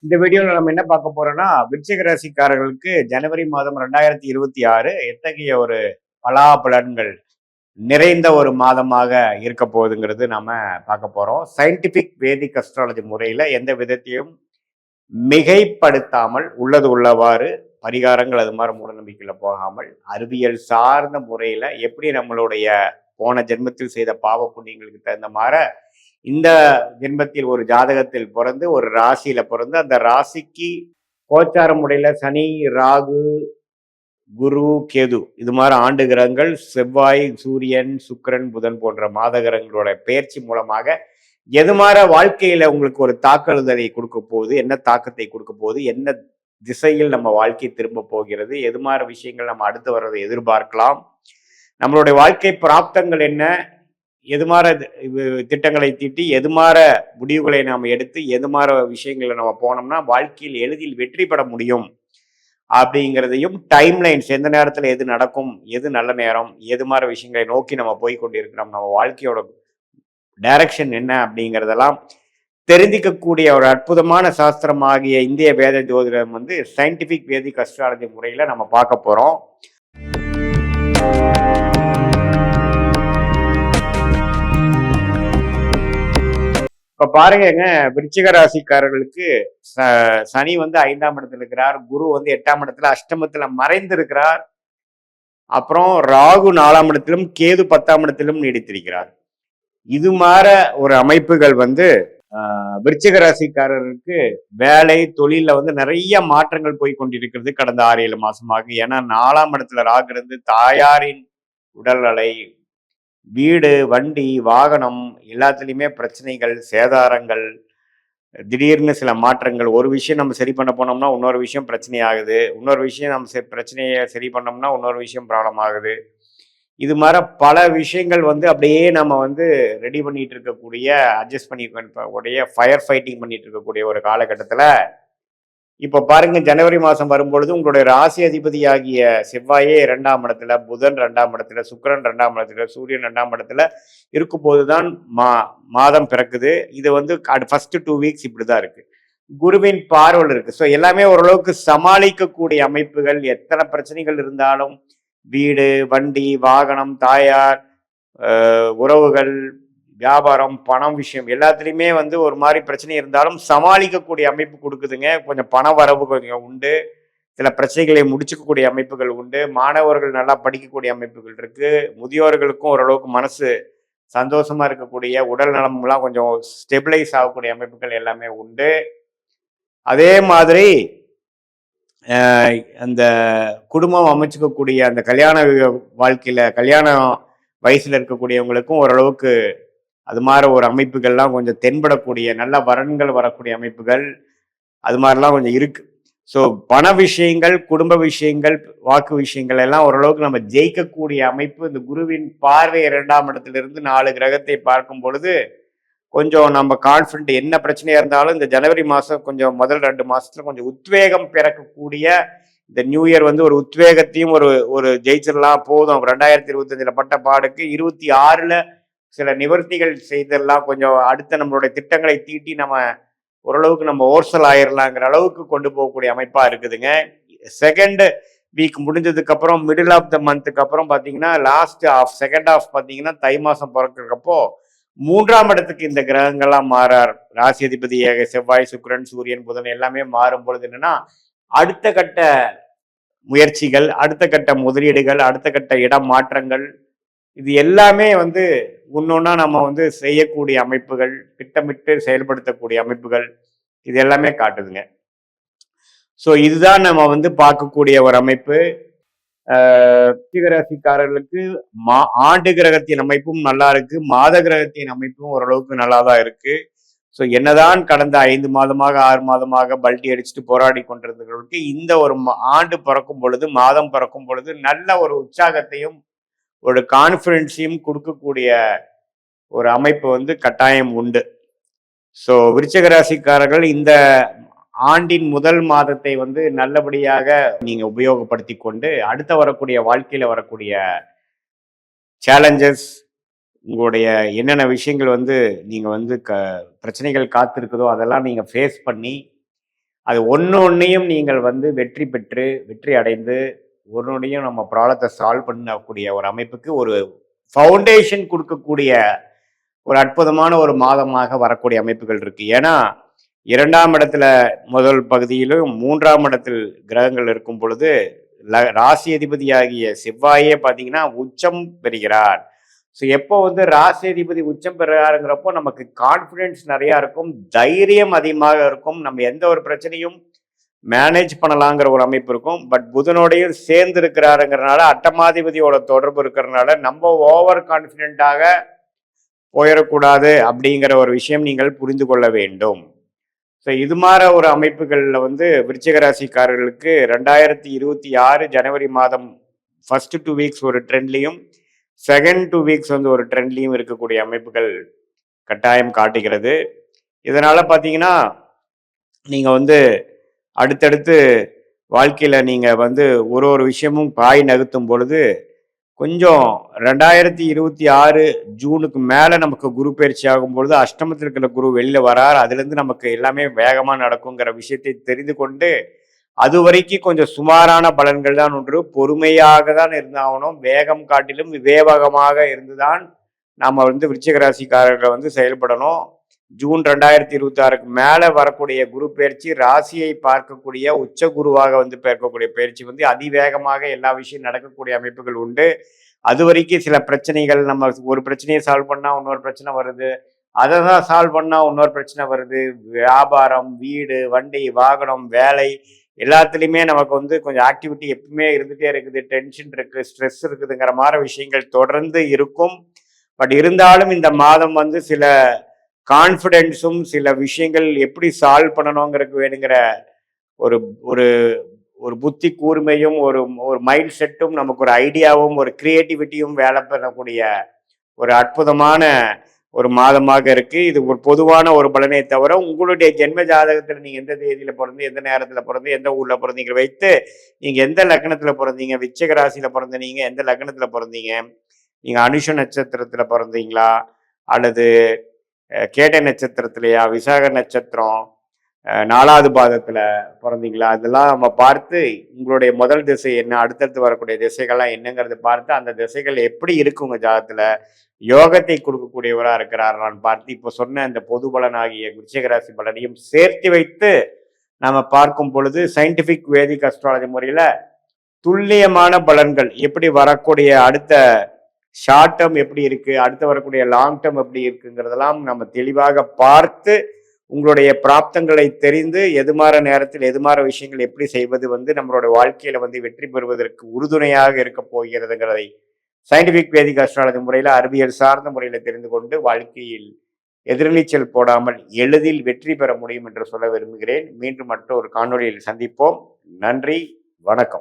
இந்த வீடியோவில் நம்ம என்ன பார்க்க போறோம்னா, விருச்சிக ராசிக்காரர்களுக்கு ஜனவரி மாதம் 2026 எத்தகைய ஒரு பலாபலன்கள் நிறைந்த ஒரு மாதமாக இருக்க போகுதுங்கிறது நாம பார்க்க போறோம். சயின்டிபிக் வேதிக் அஸ்ட்ராலஜி முறையில எந்த விதத்தையும் மிகைப்படுத்தாமல் உள்ளது உள்ளவாறு பரிகாரங்கள் அது மாதிரி மூட நம்பிக்கையில போகாமல் அறிவியல் சார்ந்த முறையில எப்படி நம்மளுடைய போன ஜென்மத்தில் செய்த பாவ புண்ணியங்களுக்கு தகுந்த மாதிரி இந்த ஜென்மத்தில் ஒரு ஜாதகத்தில் பிறந்து ஒரு ராசியில பிறந்து அந்த ராசிக்கு கோச்சார முறையில சனி, ராகு, குரு, கேது இது மாதிரி ஆண்டு கிரகங்கள், செவ்வாய், சூரியன், சுக்கிரன், புதன் போன்ற மாத கிரகங்களோட பெயர்ச்சி மூலமாக எது மாதிரி வாழ்க்கையில உங்களுக்கு ஒரு தாக்குதலை கொடுக்க போகுது, என்ன தாக்கத்தை கொடுக்க போகுது, என்ன திசையில் நம்ம வாழ்க்கை திரும்ப போகிறது, எது மாதிரி விஷயங்கள் நம்ம அடுத்து வர்றதை எதிர்பார்க்கலாம், நம்மளுடைய வாழ்க்கை பிராப்தங்கள் என்ன, எது மாதிரி திட்டங்களை தீட்டி எது மாதிரி முடிவுகளை நாம் எடுத்து எது மாதிரி விஷயங்களை நம்ம போனோம்னா வாழ்க்கையில் எளிதில் வெற்றி பெற முடியும் அப்படிங்கிறதையும், டைம் லைன்ஸ் எந்த நேரத்தில் எது நடக்கும், எது நல்ல நேரம், எது மாதிரி விஷயங்களை நோக்கி நம்ம போய் கொண்டிருக்கிறோம், நம்ம வாழ்க்கையோட டைரக்ஷன் என்ன அப்படிங்கிறதெல்லாம் தெரிந்திக்கக்கூடிய ஒரு அற்புதமான சாஸ்திரம் ஆகிய இந்திய வேத ஜோதிடம் வந்து சயின்டிபிக் வேதிக் அஸ்ட்ராலஜி முறையில நம்ம பார்க்க போறோம். இப்ப பாருங்க, விருச்சிக ராசிக்காரர்களுக்கு சனி வந்து 5ஆம் இடத்துல இருக்கிறார், குரு வந்து 8ஆம் இடத்துல அஷ்டமத்துல மறைந்து இருக்கிறார், அப்புறம் ராகு 4ஆம் இடத்திலும் கேது 10ஆம் இடத்திலும் நீடித்திருக்கிறார். இது மாற ஒரு அமைப்புகள் வந்து விருச்சிக ராசிக்காரருக்கு வேலை தொழில வந்து நிறைய மாற்றங்கள் போய் கொண்டிருக்கிறது கடந்த 6-7 மாசமாக. ஏன்னா 4ஆம் இடத்துல ராகு இருந்து தாயாரின் உடல்நிலை, வீடு, வண்டி, வாகனம் எல்லாத்துலேயுமே பிரச்சனைகள், சேதாரங்கள், திடீர்னு சில மாற்றங்கள். ஒரு விஷயம் நம்ம சரி பண்ண போனோம்னா இன்னொரு விஷயம் பிரச்சனை ஆகுது, இன்னொரு விஷயம் நம்ம பிரச்சனையை சரி பண்ணோம்னா இன்னொரு விஷயம் ப்ராப்ளம் ஆகுது. இது மாதிரி பல விஷயங்கள் வந்து அப்படியே நம்ம வந்து ரெடி பண்ணிட்டு இருக்கக்கூடிய, அட்ஜஸ்ட் பண்ணி ஃபயர் ஃபைட்டிங் பண்ணிட்டு இருக்கக்கூடிய ஒரு காலகட்டத்தில் இப்ப பாருங்க, ஜனவரி மாசம் வரும்பொழுது உங்களுடைய ராசி அதிபதியாகிய செவ்வாயே 2ஆம் இடத்துல, புதன் 2ஆம் இடத்துல, சுக்கிரன் 2ஆம் இடத்துல, சூரியன் 2ஆம் இடத்துல இருக்கும் போதுதான் மாதம் பிறக்குது. இது வந்து ஃபர்ஸ்ட் 2 வீக்ஸ் இப்படிதான் இருக்கு. குருவின் பார்வல் இருக்கு. ஸோ எல்லாமே ஓரளவுக்கு சமாளிக்கக்கூடிய அமைப்புகள். எத்தனை பிரச்சனைகள் இருந்தாலும் வீடு, வண்டி, வாகனம், தாயார், உறவுகள், வியாபாரம், பணம் விஷயம் எல்லாத்துலேயுமே வந்து ஒரு மாதிரி பிரச்சனை இருந்தாலும் சமாளிக்கக்கூடிய அமைப்பு கொடுக்குதுங்க. கொஞ்சம் பண வரவு கொஞ்சம் உண்டு, சில பிரச்சனைகளை முடிச்சுக்கக்கூடிய அமைப்புகள் உண்டு, மாணவர்கள் நல்லா படிக்கக்கூடிய அமைப்புகள் இருக்கு, முதியோர்களுக்கும் ஓரளவுக்கு மனசு சந்தோஷமா இருக்கக்கூடிய, உடல் நலம்லாம் கொஞ்சம் ஸ்டெபிளைஸ் ஆகக்கூடிய அமைப்புகள் எல்லாமே உண்டு. அதே மாதிரி அந்த குடும்பம் அமைச்சுக்கக்கூடிய அந்த கல்யாண வாழ்க்கையில கல்யாண வயசுல இருக்கக்கூடியவங்களுக்கும் ஓரளவுக்கு அது மாதிரி ஒரு அமைப்புகள்லாம் கொஞ்சம் தென்படக்கூடிய, நல்ல வரன்கள் வரக்கூடிய அமைப்புகள் அது மாதிரிலாம் கொஞ்சம் இருக்கு. ஸோ பண விஷயங்கள், குடும்ப விஷயங்கள், வாக்கு விஷயங்கள் எல்லாம் ஓரளவுக்கு நம்ம ஜெயிக்கக்கூடிய அமைப்பு. இந்த குருவின் பார்வை 2ஆம் இடத்திலிருந்து 4 கிரகத்தை பார்க்கும் பொழுது கொஞ்சம் நம்ம கான்ஃபிடென்ட், என்ன பிரச்சனையா இருந்தாலும் இந்த ஜனவரி மாதம் கொஞ்சம் முதல் 2 மாசத்துல கொஞ்சம் உத்வேகம் பிறக்கக்கூடிய, இந்த நியூ இயர் வந்து ஒரு உத்வேகத்தையும் ஒரு ஒரு ஜெயிச்சிடலாம் போதும் 2025 பட்ட பாடுக்கு 26ல சில நிவர்த்திகள் செய்தெல்லாம் கொஞ்சம் அடுத்த நம்மளுடைய திட்டங்களை தீட்டி நம்ம ஓரளவுக்கு நம்ம ஓர்சல் ஆயிடலாங்கிற அளவுக்கு கொண்டு போகக்கூடிய அமைப்பா இருக்குதுங்க. செகண்ட் வீக் முடிஞ்சதுக்கு அப்புறம் மிடில் ஆஃப் த மந்த்துக்கு அப்புறம் பார்த்தீங்கன்னா செகண்ட் ஆஃப் பார்த்தீங்கன்னா தை மாசம் பிறக்கிறப்போ 3ஆம் இடத்துக்கு இந்த கிரகங்கள்லாம் மாறார். ராசி அதிபதியாக செவ்வாய், சுக்கிரன், சூரியன், புதன் எல்லாமே மாறும் பொழுது என்னன்னா அடுத்த கட்ட முயற்சிகள், அடுத்த கட்ட முதலீடுகள், அடுத்த கட்ட இடம் மாற்றங்கள், இது எல்லாமே வந்து ஒன்னொன்னா நம்ம வந்து செய்யக்கூடிய அமைப்புகள், திட்டமிட்டு செயல்படுத்தக்கூடிய அமைப்புகள், இது எல்லாமே காட்டுதுங்க. ஸோ இதுதான் நம்ம வந்து பார்க்கக்கூடிய ஒரு அமைப்பு. ராசிக்காரர்களுக்கு ஆண்டு கிரகத்தின் அமைப்பும் நல்லா இருக்கு, மாத கிரகத்தின் அமைப்பும் ஓரளவுக்கு நல்லா தான் இருக்கு. ஸோ என்னதான் கடந்த 5 மாதமாக 6 மாதமாக பல்ட்டி அடிச்சுட்டு போராடி கொண்டிருந்தவர்களுக்கு இந்த ஒரு ஆண்டு பிறக்கும் பொழுது, மாதம் பிறக்கும் பொழுது நல்ல ஒரு உற்சாகத்தையும் ஒரு கான்ஃபிடன்ஸையும் கொடுக்கக்கூடிய ஒரு அமைப்பு வந்து கட்டாயம் உண்டு. ஸோ விருச்சிக ராசிக்காரர்கள் இந்த ஆண்டின் முதல் மாதத்தை வந்து நல்லபடியாக நீங்க உபயோகப்படுத்தி கொண்டு அடுத்த வரக்கூடிய வாழ்க்கையில வரக்கூடிய சேலஞ்சஸ், உங்களுடைய என்னென்ன விஷயங்கள் வந்து நீங்க வந்து பிரச்சனைகள் காத்திருக்குதோ அதெல்லாம் நீங்க ஃபேஸ் பண்ணி அது ஒன்றையும் நீங்கள் வந்து வெற்றி பெற்று வெற்றி அடைந்து ஒன்றையும் நம்ம ப்ராப்ளத்தை சால்வ் பண்ணக்கூடிய ஒரு அமைப்புக்கு ஒரு ஃபவுண்டேஷன் கொடுக்கக்கூடிய ஒரு அற்புதமான ஒரு மாதமாக வரக்கூடிய அமைப்புகள் இருக்கு. ஏன்னா 2ஆம் இடத்துல முதல் பகுதியிலும் 3ஆம் இடத்தில் கிரகங்கள் இருக்கும் பொழுது ராசி அதிபதியாகிய செவ்வாயே பார்த்தீங்கன்னா உச்சம் பெறுகிறார். ஸோ எப்போ வந்து ராசி அதிபதி உச்சம் பெறுகிறாருங்கிறப்போ நமக்கு கான்ஃபிடென்ஸ் நிறையா இருக்கும், தைரியம் அதிகமாக இருக்கும், நம்ம எந்த ஒரு பிரச்சனையும் மேனேஜ் பண்ணலாங்கிற ஒரு அமைப்பு இருக்கும். பட் புதனோடையும் சேர்ந்து இருக்கிறாருங்கிறனால அட்டமாதிபதியோட தொடர்பு இருக்கிறதுனால நம்ம ஓவர் கான்ஃபிடென்ட்டாக போயிடக்கூடாது அப்படிங்கிற ஒரு விஷயம் நீங்கள் புரிந்து கொள்ள வேண்டும். ஸோ இது மாதிரி ஒரு அமைப்புகளில் வந்து விருச்சிக ராசிக்காரர்களுக்கு 2026 ஜனவரி மாதம் ஃபர்ஸ்ட் 2 வீக்ஸ் ஒரு ட்ரெண்ட்லையும் செகண்ட் 2 வீக்ஸ் வந்து ஒரு ட்ரெண்ட்லையும் இருக்கக்கூடிய அமைப்புகள் கட்டாயம் காட்டுகிறது. இதனால் பார்த்தீங்கன்னா நீங்கள் வந்து அடுத்தடுத்து வாழ்க்கையில் நீங்கள் வந்து ஒரு விஷயமும் காய் நகர்த்தும் பொழுது கொஞ்சம் 2026 ஜூனுக்கு மேலே நமக்கு குரு பயிற்சி ஆகும் பொழுது அஷ்டமத்தில் இருக்கிற குரு வெளியில் வரார். அதுலேருந்து நமக்கு எல்லாமே வேகமாக நடக்குங்கிற விஷயத்தை தெரிந்து கொண்டு அது வரைக்கும் கொஞ்சம் சுமாரான பலன்கள் தான் ஒன்று, பொறுமையாக தான் இருந்தாகணும். வேகம் காட்டிலும் விவேகமாக இருந்துதான் நாம் வந்து விருச்சிக ராசிக்காரர்கள் வந்து செயல்படணும். ஜூன் 2026க்கு மேலே வரக்கூடிய குரு பயிற்சி ராசியை பார்க்கக்கூடிய உச்ச குருவாக வந்து பார்க்கக்கூடிய பயிற்சி வந்து அதிவேகமாக எல்லா விஷயம் நடக்கக்கூடிய அமைப்புகள் உண்டு. அது வரைக்கும் சில பிரச்சனைகள், நம்ம ஒரு பிரச்சனையை சால்வ் பண்ணால் இன்னொரு பிரச்சனை வருது, அதை தான் சால்வ் பண்ணால் இன்னொரு பிரச்சனை வருது. வியாபாரம், வீடு, வண்டி, வாகனம், வேலை எல்லாத்துலேயுமே நமக்கு வந்து கொஞ்சம் ஆக்டிவிட்டி எப்பவுமே இருந்துகிட்டே இருக்குது, டென்ஷன் இருக்குது, ஸ்ட்ரெஸ் இருக்குதுங்கிற மாதிரி விஷயங்கள் தொடர்ந்து இருக்கும். பட் இருந்தாலும் இந்த மாதம் வந்து சில கான்ஃபிடென்ஸும் சில விஷயங்கள் எப்படி சால்வ் பண்ணணுங்கிறதுக்கு வேணுங்கிற ஒரு ஒரு ஒரு புத்தி கூர்மையும் ஒரு ஒரு மைண்ட் செட்டும் நமக்கு ஒரு ஐடியாவும் ஒரு கிரியேட்டிவிட்டியும் வேலை பண்ணக்கூடிய ஒரு அற்புதமான ஒரு மாதமாக இருக்கு. இது ஒரு பொதுவான ஒரு பலனை தவிர உங்களுடைய ஜென்ம ஜாதகத்தில் நீங்க எந்த தேதியில பிறந்து, எந்த நேரத்துல பிறந்து, எந்த ஊர்ல பிறந்தீங்க வைத்து நீங்க எந்த லக்னத்துல பிறந்தீங்க, விச்சக ராசியில பிறந்த நீங்க எந்த லக்னத்துல பிறந்தீங்க, நீங்க அனுஷ நட்சத்திரத்துல பிறந்தீங்களா அல்லது கேட்டை நட்சத்திரத்திலையா, விசாக நட்சத்திரம் 4வது பாதத்துல பிறந்தீங்களா, அதெல்லாம் நம்ம பார்த்து உங்களுடைய முதல் திசை என்ன, அடுத்தடுத்து வரக்கூடிய திசைகள்லாம் என்னங்கிறத பார்த்து அந்த திசைகள் எப்படி இருக்கு உங்க ஜாதகத்துல யோகத்தை கொடுக்கக்கூடியவரா இருக்கிறாரான்னு பார்த்து இப்போ சொன்ன இந்த பொது பலனாகிய விருச்சிக ராசி பலனையும் சேர்த்து வைத்து நம்ம பார்க்கும் பொழுது சயின்டிபிக் வேதிக் அஸ்ட்ராலஜி முறையில துல்லியமான பலன்கள் எப்படி வரக்கூடிய அடுத்த ஷார்ட் டேர்ம் எப்படி இருக்கு, அடுத்து வரக்கூடிய லாங் டேர்ம் எப்படி இருக்குங்கிறதெல்லாம் நம்ம தெளிவாக பார்த்து உங்களுடைய பிராப்தங்களை தெரிந்து எதுமாற நேரத்தில் எதுமாற விஷயங்கள் எப்படி செய்வது வந்து நம்மளோட வாழ்க்கையில வந்து வெற்றி பெறுவதற்கு உறுதுணையாக இருக்க போகிறதுங்கிறதை சயின்டிபிக் வேதிக் அஸ்ட்ராலஜி முறையில அறிவியல் சார்ந்த முறையில தெரிந்து கொண்டு வாழ்க்கையில் எதிர்நீச்சல் போடாமல் எளிதில் வெற்றி பெற முடியும் என்று சொல்ல விரும்புகிறேன். மீண்டும் மற்ற ஒரு காணொலியில் சந்திப்போம். நன்றி, வணக்கம்.